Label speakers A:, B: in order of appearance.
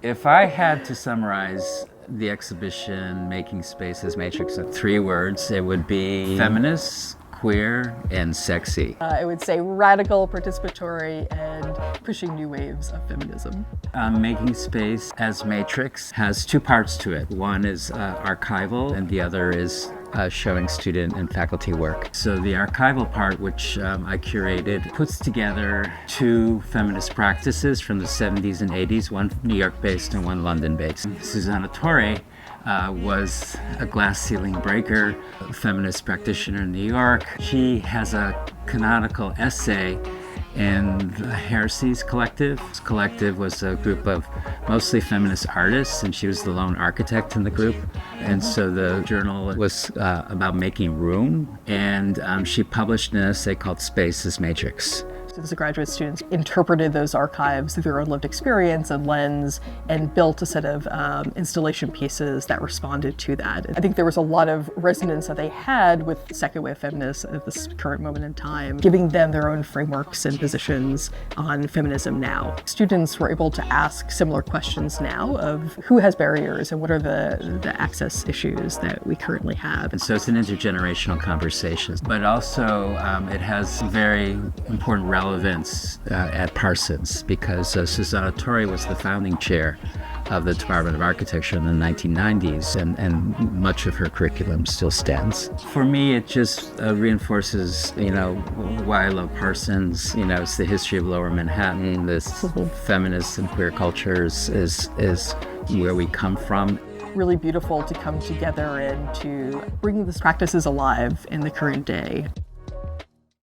A: If I had to summarize the exhibition Making Space as Matrix in 3 words, it would be feminist, queer, and sexy.
B: I would say radical, participatory, and pushing new waves of feminism.
A: Making Space as Matrix has 2 parts to it. One is archival, and the other is showing student and faculty work. So the archival part, which I curated, puts together 2 feminist practices from the 70s and 80s, one New York-based and one London-based. Susana Torre was a glass ceiling breaker, a feminist practitioner in New York. She has a canonical essay in the Heresies Collective. This collective was a group of mostly feminist artists, and she was the lone architect in the group. And so the journal was about making room, and she published an essay called Space as Matrix.
B: The graduate students interpreted those archives through their own lived experience and lens and built a set of installation pieces that responded to that. I think there was a lot of resonance that they had with second wave feminists at this current moment in time, giving them their own frameworks and positions on feminism now. Students were able to ask similar questions now of who has barriers and what are the access issues that we currently have.
A: And so it's an intergenerational conversation, but also it has very important relevance at Parsons, because Susana Torre was the founding chair of the Department of Architecture in the 1990s, and much of her curriculum still stands. For me, it just reinforces, why I love Parsons. It's the history of Lower Manhattan. This feminist and queer cultures is where we come from.
B: Really beautiful to come together and to bring these practices alive in the current day.